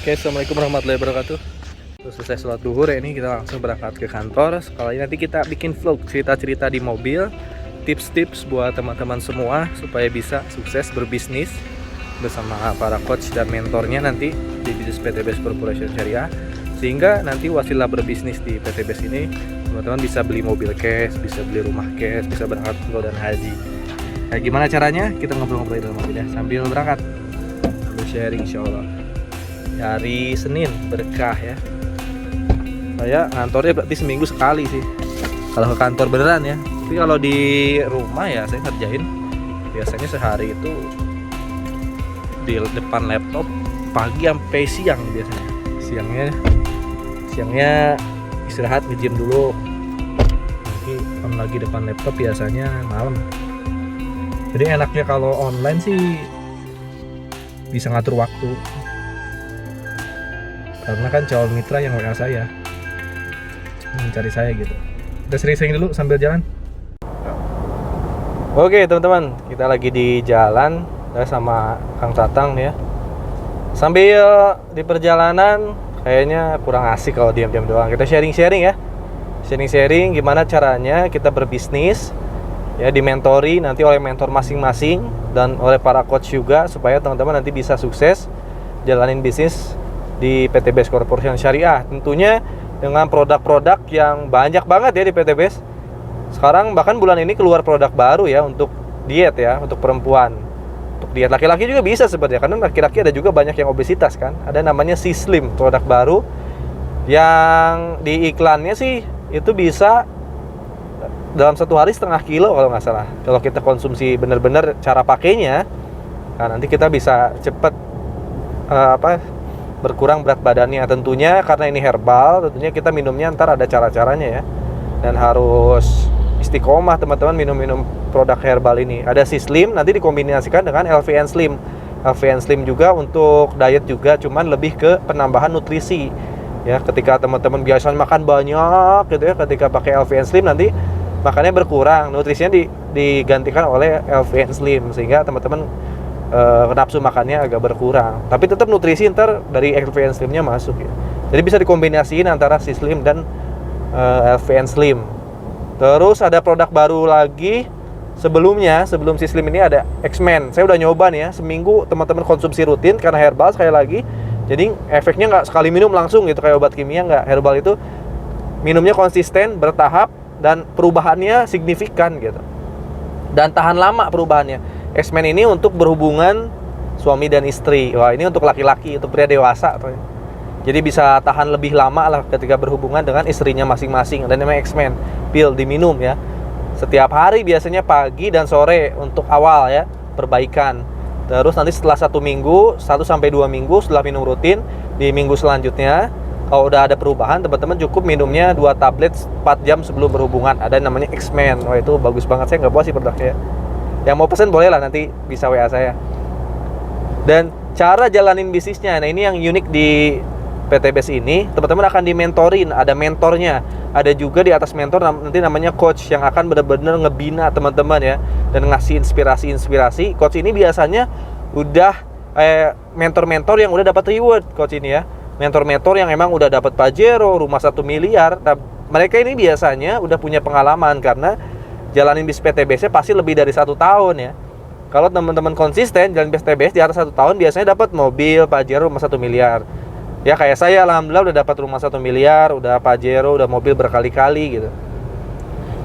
Oke, assalamualaikum warahmatullahi wabarakatuh. Terus selesai sholat duhur ya, ini kita langsung berangkat ke kantor. Sekali nanti kita bikin vlog cerita-cerita di mobil, tips-tips buat teman-teman semua supaya bisa sukses berbisnis bersama para coach dan mentornya nanti di bisnis PTBS Corporation Syariah, sehingga nanti wasilah berbisnis di PTBS ini teman-teman bisa beli mobil cash, bisa beli rumah cash, bisa berangkat umroh dan haji. Nah, gimana caranya? Kita ngobrol-ngobrol di dalam mobil ya, sambil berangkat, sambil sharing insyaallah. Hari Senin berkah ya. Saya ngantornya berarti seminggu sekali sih kalau ke kantor beneran ya. Tapi kalau di rumah ya saya ngerjain biasanya sehari itu di depan laptop pagi sampai siang biasanya. Siangnya istirahat nge-gym dulu. Nanti on lagi depan laptop biasanya malam. Jadi enaknya kalau online sih bisa ngatur waktu. Karena kan calon mitra yang WA saya mencari saya gitu. Kita sering-sering dulu sambil jalan. Oke teman-teman, kita lagi di jalan saya sama Kang Tatang ya. Sambil di perjalanan kayaknya kurang asik kalau diam-diam doang. Kita sharing-sharing ya. Sharing-sharing gimana caranya kita berbisnis ya, dimentori nanti oleh mentor masing-masing dan oleh para coach juga, supaya teman-teman nanti bisa sukses jalanin bisnis di PTBS Corporation Syariah. Tentunya dengan produk-produk yang banyak banget ya di PTBS. Sekarang bahkan bulan ini keluar produk baru ya untuk diet ya, untuk perempuan. Untuk diet laki-laki juga bisa sebenarnya, karena laki-laki ada juga banyak yang obesitas kan. Ada namanya C-Slim, produk baru yang di iklannya sih itu bisa dalam satu hari 1,5 kilo kalau nggak salah. Kalau kita konsumsi benar-benar cara pakainya, nah nanti kita bisa cepet berkurang berat badannya. Tentunya karena ini herbal, tentunya kita minumnya ntar ada cara-caranya ya, dan harus istiqomah teman-teman minum produk herbal ini. Ada C-Slim, nanti dikombinasikan dengan LVN Slim. LVN Slim juga untuk diet juga, cuman lebih ke penambahan nutrisi ya. Ketika teman-teman biasanya makan banyak gitu ya, ketika pakai LVN Slim nanti makannya berkurang, nutrisinya digantikan oleh LVN Slim, sehingga teman-teman nafsu makannya agak berkurang, tapi tetap nutrisi ntar dari LVN Slimnya masuk ya. Jadi bisa dikombinasiin antara C-Slim dan LVN Slim. Terus ada produk baru lagi sebelum C-Slim ini ada X-Men. Saya udah nyoba nih ya, seminggu teman-teman konsumsi rutin karena herbal sekali lagi. Jadi efeknya nggak sekali minum langsung gitu kayak obat kimia, nggak. Herbal itu minumnya konsisten, bertahap, dan perubahannya signifikan gitu. Dan tahan lama perubahannya. X-Men ini untuk berhubungan suami dan istri. Wah, ini untuk laki-laki, untuk pria dewasa. Jadi bisa tahan lebih lama lah ketika berhubungan dengan istrinya masing-masing. Dan namanya X-Men, pil diminum ya. Setiap hari biasanya pagi dan sore untuk awal ya, perbaikan. Terus nanti setelah 1 minggu, 1-2 minggu setelah minum rutin, di minggu selanjutnya kalau udah ada perubahan, teman-teman cukup minumnya 2 tablet 4 jam sebelum berhubungan. Ada namanya X-Men. Wah, itu bagus banget, saya nggak puas sih produknya. Yang mau pesen boleh lah, nanti bisa WA saya. Dan cara jalanin bisnisnya, nah ini yang unik di PTBS ini, teman-teman akan dimentorin, ada mentornya. Ada juga di atas mentor nanti namanya coach yang akan benar-benar ngebina teman-teman ya, dan ngasih inspirasi. Coach ini biasanya udah mentor-mentor yang udah dapat reward coach ini ya. Mentor-mentor yang emang udah dapat Pajero, rumah 1 miliar. Nah, mereka ini biasanya udah punya pengalaman karena jalanin bis PTBS pasti lebih dari 1 tahun ya. Kalau teman-teman konsisten jalan bis PTBS di atas 1 tahun, biasanya dapat mobil Pajero rumah 1 miliar. Ya kayak saya alhamdulillah udah dapat rumah 1 miliar, udah Pajero, udah mobil berkali-kali gitu.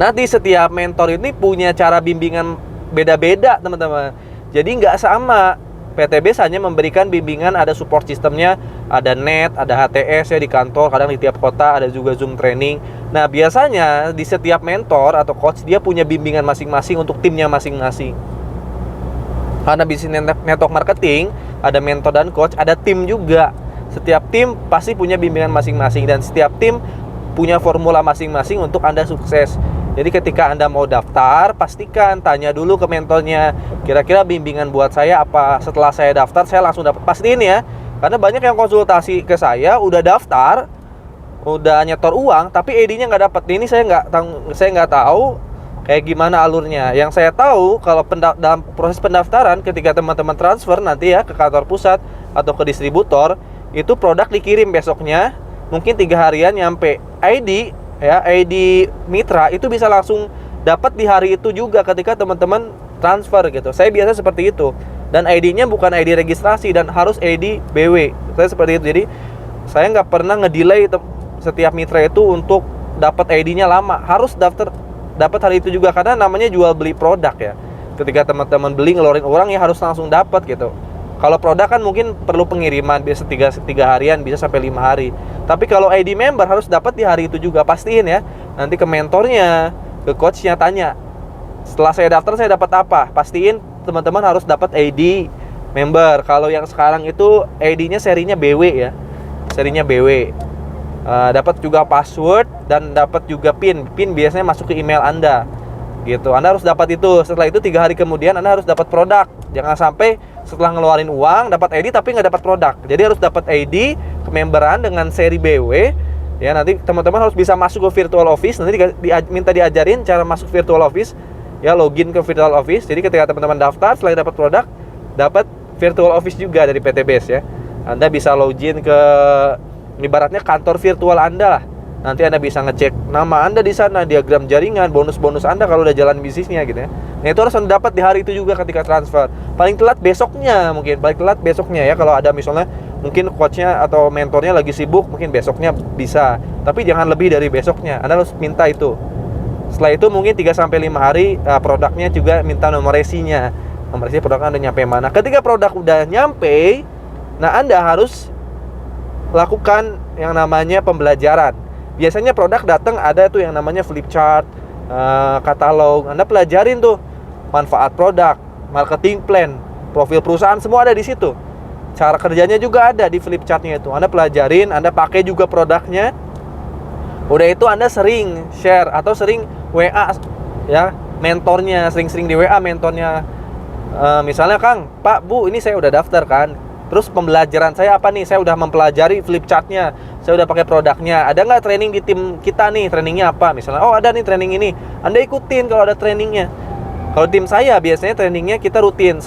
Nanti setiap mentor ini punya cara bimbingan beda-beda teman-teman. Jadi nggak sama. PTBS hanya memberikan bimbingan, ada support sistemnya, ada net, ada HTS ya di kantor, kadang di tiap kota ada juga Zoom training. Nah biasanya di setiap mentor atau coach dia punya bimbingan masing-masing untuk timnya masing-masing. Karena bisnis network marketing ada mentor dan coach, ada tim juga. Setiap tim pasti punya bimbingan masing-masing, dan setiap tim punya formula masing-masing untuk Anda sukses. Jadi ketika Anda mau daftar, pastikan tanya dulu ke mentornya, kira-kira bimbingan buat saya apa. Setelah saya daftar, saya langsung dapat. Pastiin ya, karena banyak yang konsultasi ke saya, udah daftar, udah nyetor uang, tapi ID-nya nggak dapat. Ini saya nggak tahu kayak gimana alurnya. Yang saya tahu kalau dalam proses pendaftaran ketika teman-teman transfer nanti ya ke kantor pusat atau ke distributor, itu produk dikirim besoknya, mungkin 3 harian nyampe. ID ya, ID mitra itu bisa langsung dapat di hari itu juga ketika teman-teman transfer gitu. Saya biasa seperti itu. Dan ID-nya bukan ID registrasi dan harus ID BW. Saya seperti itu. Jadi saya nggak pernah ngedelay setiap mitra itu untuk dapat ID-nya lama. Harus dapat hari itu juga karena namanya jual beli produk ya. Ketika teman-teman beli ngeluarin uang ya harus langsung dapat gitu. Kalau produk kan mungkin perlu pengiriman, biasa 3 harian, bisa sampai 5 hari. Tapi kalau ID member harus dapat di hari itu juga. Pastiin ya. Nanti ke mentornya, ke coachnya tanya, setelah saya daftar saya dapat apa? Pastiin teman-teman harus dapat ID member. Kalau yang sekarang itu ID-nya serinya BW ya. Serinya BW. Dapat juga password dan dapat juga PIN. PIN biasanya masuk ke email Anda. Gitu. Anda harus dapat itu. Setelah itu 3 hari kemudian Anda harus dapat produk. Jangan sampai setelah ngeluarin uang dapat ID tapi nggak dapat produk. Jadi harus dapat ID kememberan dengan seri BW. Ya, nanti teman-teman harus bisa masuk ke virtual office. Nanti minta diajarin cara masuk virtual office. Ya, login ke virtual office. Jadi ketika teman-teman daftar, selain dapat produk, dapat virtual office juga dari PT Base ya. Anda bisa login ke ibaratnya kantor virtual Anda lah. Nanti Anda bisa ngecek nama Anda di sana, diagram jaringan, bonus-bonus Anda kalau udah jalan bisnisnya gitu ya. Nah, itu harus Anda dapat di hari itu juga ketika transfer. Paling telat besoknya mungkin, paling telat besoknya ya. Kalau ada misalnya mungkin coachnya atau mentornya lagi sibuk, mungkin besoknya bisa. Tapi jangan lebih dari besoknya. Anda harus minta itu. Setelah itu mungkin 3-5 hari produknya juga minta nomor resinya. Nomor resi produknya udah nyampe mana. Ketika produk udah nyampe, nah Anda harus lakukan yang namanya pembelajaran. Biasanya produk datang ada tuh yang namanya flip chart, katalog. Anda pelajarin tuh manfaat produk, marketing plan, profil perusahaan, semua ada di situ. Cara kerjanya juga ada di flip chartnya itu. Anda pelajarin, Anda pakai juga produknya. Udah itu Anda sering share atau sering WA ya mentornya, sering-sering di WA mentornya. Misalnya Kang, Pak, Bu, ini saya udah daftar kan. Terus pembelajaran saya apa nih? Saya udah mempelajari flip chartnya, saya udah pakai produknya. Ada nggak training di tim kita nih? Trainingnya apa? Misalnya, oh ada nih training ini. Anda ikutin kalau ada trainingnya. Kalau tim saya biasanya trainingnya kita rutin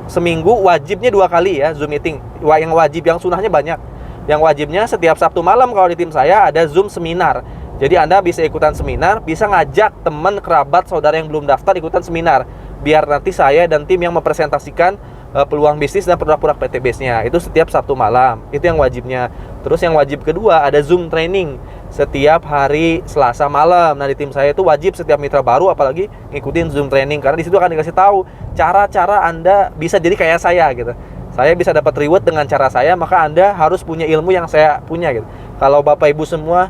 seminggu wajibnya 2 kali ya Zoom meeting. Yang wajib, yang sunahnya banyak. Yang wajibnya setiap Sabtu malam kalau di tim saya ada Zoom seminar. Jadi Anda bisa ikutan seminar, bisa ngajak teman, kerabat, saudara yang belum daftar ikutan seminar. Biar nanti saya dan tim yang mempresentasikan peluang bisnis dan produk-produk PT Base-nya. Itu setiap Sabtu malam. Itu yang wajibnya. Terus yang wajib kedua ada Zoom training setiap hari Selasa malam. Nah, di tim saya itu wajib setiap mitra baru apalagi ngikutin Zoom training karena di situ akan dikasih tahu cara-cara Anda bisa jadi kayak saya gitu. Saya bisa dapat reward dengan cara saya, maka Anda harus punya ilmu yang saya punya gitu. Kalau Bapak Ibu semua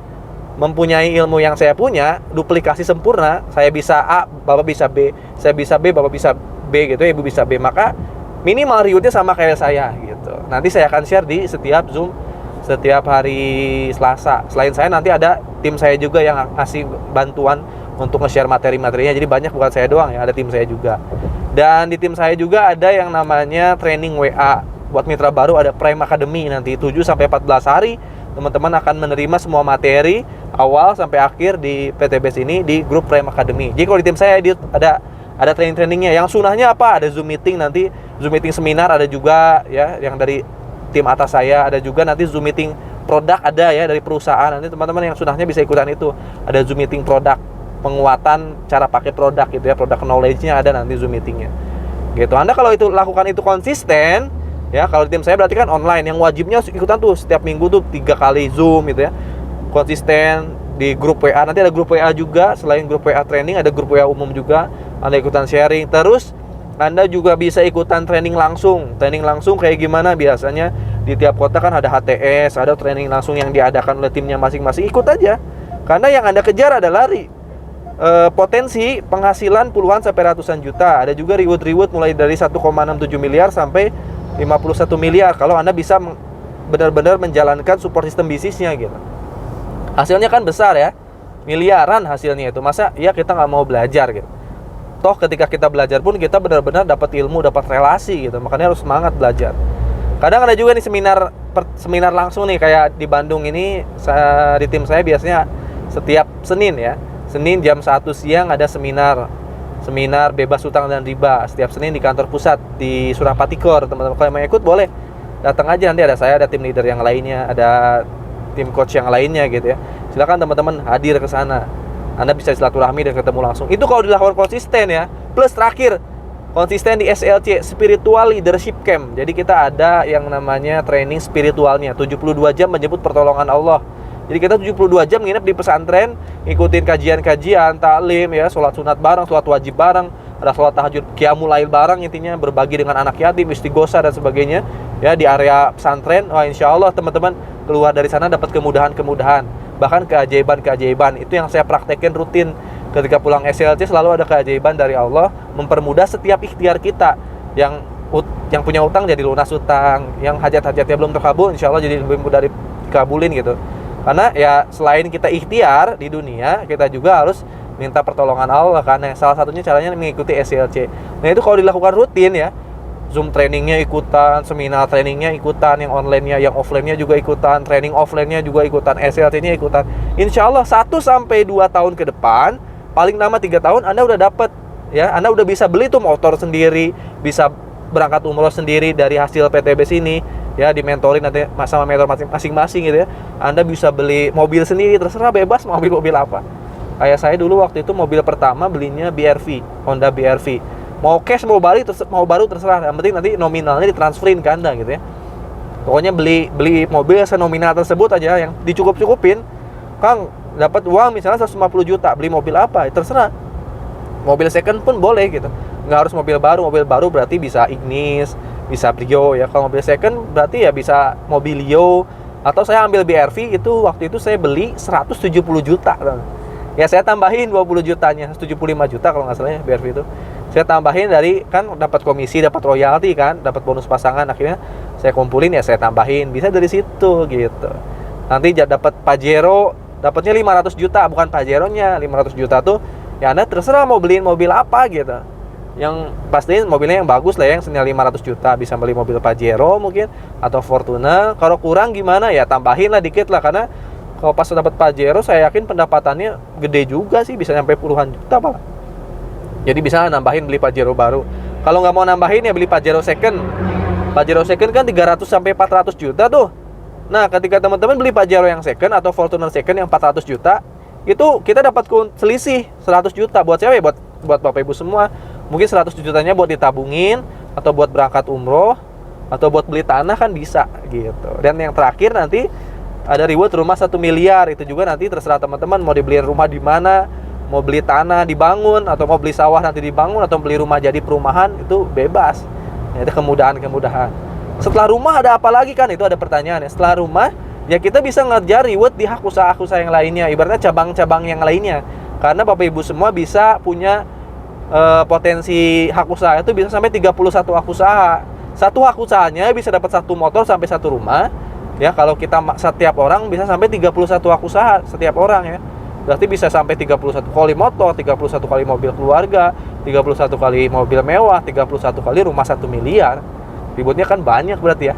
mempunyai ilmu yang saya punya, duplikasi sempurna, saya bisa A, Bapak bisa B, saya bisa B, Bapak bisa B gitu, Ibu bisa B, maka minimal rewardnya sama kayak saya gitu. Nanti saya akan share di setiap Zoom setiap hari Selasa. Selain saya nanti ada tim saya juga yang ngasih bantuan untuk nge-share materi-materinya. Jadi banyak, bukan saya doang ya, ada tim saya juga. Dan di tim saya juga ada yang namanya training WA. Buat mitra baru ada Prime Academy nanti 7-14 hari. Teman-teman akan menerima semua materi awal sampai akhir di PT Base ini di grup Prime Academy. Jadi kalau di tim saya ada training-trainingnya. Yang sunahnya apa? Ada Zoom meeting nanti, Zoom meeting seminar ada juga ya, yang dari tim atas saya. Ada juga nanti Zoom meeting produk ada ya dari perusahaan. Nanti teman-teman yang sunahnya bisa ikutan itu. Ada Zoom meeting produk, penguatan cara pakai produk gitu ya, produk knowledge-nya ada nanti Zoom meetingnya. Gitu. Anda kalau itu lakukan itu konsisten, ya kalau di tim saya berarti kan online. Yang wajibnya ikutan tuh setiap minggu tuh 3 kali Zoom gitu ya. Konsisten di grup WA. Nanti ada grup WA juga. Selain grup WA training ada grup WA umum juga. Anda ikutan sharing. Terus Anda juga bisa ikutan training langsung. Training langsung kayak gimana? Biasanya di tiap kota kan ada HTS, ada training langsung yang diadakan oleh timnya masing-masing. Ikut aja. Karena yang Anda kejar adalah potensi penghasilan puluhan sampai ratusan juta. Ada juga reward mulai dari 1,67 miliar sampai 51 miliar kalau Anda bisa benar-benar menjalankan support sistem bisnisnya gitu. Hasilnya kan besar ya, miliaran hasilnya itu. Masa ya kita nggak mau belajar gitu. Toh ketika kita belajar pun kita benar-benar dapat ilmu, dapat relasi gitu. Makanya harus semangat belajar. Kadang ada juga nih seminar langsung nih, kayak di Bandung ini di tim saya biasanya setiap Senin ya. Senin jam 1 siang ada seminar bebas hutang dan riba setiap Senin di kantor pusat di Surapati Core. Teman-teman kalau mau ikut boleh. datang aja, nanti ada saya, ada tim leader yang lainnya, ada tim coach yang lainnya gitu ya. Silakan teman-teman hadir ke sana. Anda bisa silaturahmi dan ketemu langsung. Itu kalau dilakukan konsisten ya. Plus terakhir, konsisten di SLC, Spiritual Leadership Camp. Jadi kita ada yang namanya training spiritualnya, 72 jam menjemput pertolongan Allah. Jadi kita 72 jam nginep di pesantren, ngikutin kajian-kajian, taklim ya, sholat sunat bareng, sholat wajib bareng, ada sholat tahajud, qiyamul lail bareng, intinya berbagi dengan anak yatim, istighosa dan sebagainya ya di area pesantren. Wah, insya Allah teman-teman keluar dari sana dapat kemudahan-kemudahan, bahkan keajaiban-keajaiban. Itu yang saya praktekin rutin ketika pulang SLC. Selalu ada keajaiban dari Allah mempermudah setiap ikhtiar kita. Yang punya utang jadi lunas utang, yang hajat-hajatnya belum terkabul insya Allah jadi lebih mudah dikabulin gitu. Karena ya selain kita ikhtiar di dunia, kita juga harus minta pertolongan Allah, karena salah satunya caranya mengikuti SLC. Nah itu kalau dilakukan rutin ya, Zoom trainingnya ikutan, seminar trainingnya ikutan, yang online-nya, yang offline-nya juga ikutan, training offline-nya juga ikutan, SLC-nya ikutan. Insya Allah 1-2 tahun ke depan, paling lama 3 tahun Anda udah dapet ya, Anda udah bisa beli tuh motor sendiri, bisa berangkat umroh sendiri dari hasil PTB sini ya, dimentorin nanti sama mentor masing-masing gitu ya. Anda bisa beli mobil sendiri, terserah, bebas mau mobil apa. Kayak saya dulu waktu itu mobil pertama belinya BRV, Honda BRV. Mau cash mau baru terserah, yang penting nanti nominalnya ditransferin ke Anda gitu ya. Pokoknya beli mobil senominal tersebut aja, yang dicukup-cukupin. Kang dapat uang misalnya 150 juta, beli mobil apa? Terserah. Mobil second pun boleh gitu. Nggak harus mobil baru berarti bisa Ignis, bisa Brio ya. Kalau mobil second berarti ya bisa Mobilio, atau saya ambil BRV itu waktu itu saya beli 170 juta. Ya saya tambahin 20 jutanya, 75 juta kalau nggak salah ya BRV itu. Saya tambahin dari, kan dapat komisi, dapat royalti kan, dapat bonus pasangan, akhirnya saya kumpulin ya saya tambahin, bisa dari situ gitu. Nanti dapat Pajero, dapatnya 500 juta, bukan Pajeronya, 500 juta tuh ya Anda terserah mau beliin mobil apa gitu. Yang pastiin mobilnya yang bagus lah, yang senilai 500 juta, bisa beli mobil Pajero mungkin atau Fortuner. Kalau kurang gimana ya tambahin lah dikit lah, karena kalau pas dapat Pajero saya yakin pendapatannya gede juga sih, bisa sampai puluhan juta malah. Jadi bisa nambahin beli Pajero baru. Kalau nggak mau nambahin ya beli Pajero second. Pajero second kan 300 sampai 400 juta tuh. Nah, ketika teman-teman beli Pajero yang second atau Fortuner second yang 400 juta, itu kita dapat selisih 100 juta. Buat siapa ya? Buat Bapak Ibu semua. Mungkin 100 jutanya buat ditabungin, atau buat berangkat umroh, atau buat beli tanah kan bisa gitu. Dan yang terakhir nanti ada reward rumah 1 miliar. Itu juga nanti terserah teman-teman mau dibeliin rumah di mana, mau beli tanah dibangun, atau mau beli sawah nanti dibangun, atau beli rumah jadi perumahan, itu bebas. Ya, ada kemudahan-kemudahan. Setelah rumah ada apa lagi kan? Itu ada pertanyaan ya. Setelah rumah ya kita bisa ngejar reward di hak usaha-usaha yang lainnya, ibaratnya cabang-cabang yang lainnya. Karena Bapak Ibu semua bisa punya potensi hak usaha itu bisa sampai 31 hak usaha. Satu hak usahanya bisa dapat 1 motor sampai 1 rumah. Ya, kalau kita setiap orang bisa sampai 31 hak usaha setiap orang ya. Berarti bisa sampai 31 kali motor, 31 kali mobil keluarga, 31 kali mobil mewah, 31 kali rumah 1 miliar. Ributnya kan banyak berarti ya.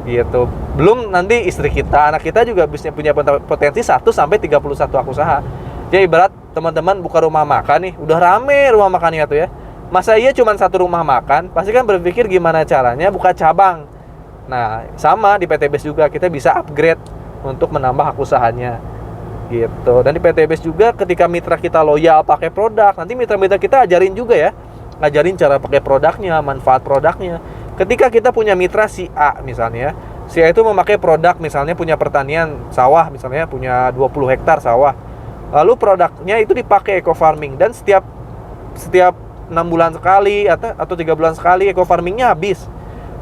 Gitu. Belum nanti istri kita, anak kita juga bisa punya potensi 1 sampai 31 hak usaha. Jadi ibarat teman-teman buka rumah makan nih, udah rame rumah makannya tuh ya. Masa iya cuma 1 rumah makan? Pasti kan berpikir gimana caranya buka cabang. Nah, sama di PTBS juga kita bisa upgrade untuk menambah hak usahanya. Gitu. Dan di PTBS juga ketika mitra kita loyal pakai produk, nanti mitra-mitra kita ajarin juga ya. Ngajarin cara pakai produknya, manfaat produknya. Ketika kita punya mitra si A misalnya, si A itu memakai produk misalnya punya pertanian sawah, misalnya punya 20 hektar sawah. Lalu produknya itu dipakai eco farming, dan setiap 6 bulan sekali atau 3 bulan sekali eco farmingnya habis.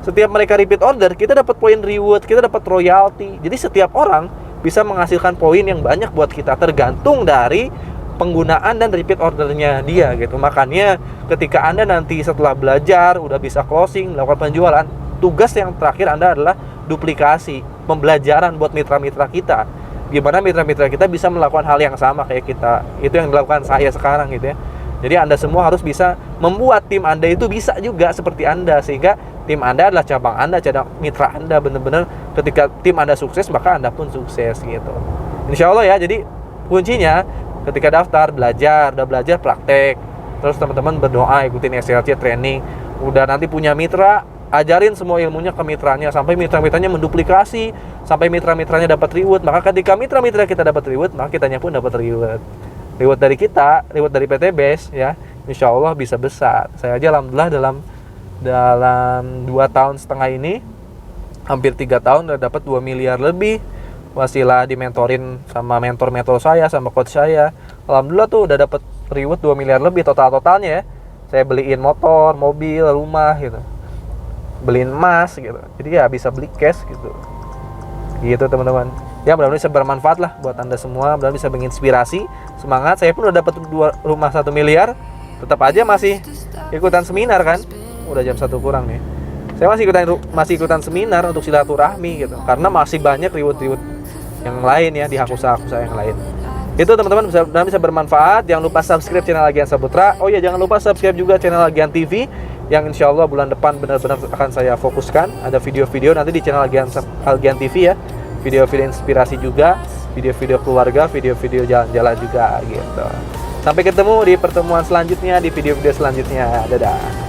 Setiap mereka repeat order, kita dapat poin reward, kita dapat royalti. Jadi setiap orang bisa menghasilkan poin yang banyak buat kita, tergantung dari penggunaan dan repeat ordernya dia gitu. Makanya ketika Anda nanti setelah belajar udah bisa closing, melakukan penjualan, tugas yang terakhir Anda adalah duplikasi, pembelajaran buat mitra-mitra kita. Gimana mitra-mitra kita bisa melakukan hal yang sama kayak kita. Itu yang dilakukan saya sekarang gitu ya. Jadi Anda semua harus bisa membuat tim Anda itu bisa juga seperti Anda, sehingga tim Anda adalah cabang Anda, cabang mitra Anda. Benar-benar ketika tim Anda sukses, maka Anda pun sukses gitu. Insya Allah ya. Jadi kuncinya ketika daftar, udah belajar praktek, terus teman-teman berdoa, ikutin SLC training, udah nanti punya mitra, ajarin semua ilmunya ke mitranya, sampai mitra-mitranya menduplikasi, sampai mitra-mitranya dapat reward. Maka ketika mitra-mitra kita dapat reward, maka kitanya pun dapat reward dari kita, reward dari PT Base ya, insya Allah bisa besar. Saya aja alhamdulillah dalam 2,5 tahun ini, hampir 3 tahun udah dapat 2 miliar lebih, wasilah dimentorin sama mentor-mentor saya, sama coach saya. Alhamdulillah tuh udah dapat reward 2 miliar lebih totalnya ya. Saya beliin motor, mobil, rumah gitu, beliin emas gitu, jadi ya bisa beli cash gitu teman-teman ya. Mudah-mudahan bisa bermanfaat lah buat Anda semua, mudah-mudahan bisa menginspirasi, semangat. Saya pun udah dapat rumah 1 miliar, tetap aja masih ikutan seminar kan, udah jam 1 kurang nih. Saya masih ikutan seminar untuk silaturahmi gitu, karena masih banyak reward yang lain ya di usaha-usaha yang lain. Itu teman-teman bisa bermanfaat. Jangan lupa subscribe channel Agian Saputra. Oh ya, jangan lupa subscribe juga channel Agian TV, yang insya Allah bulan depan benar-benar akan saya fokuskan. Ada video-video nanti di channel Agian TV ya, video-video inspirasi juga, video-video keluarga, video-video jalan-jalan juga gitu. Sampai ketemu di pertemuan selanjutnya, di video-video selanjutnya. Dadah.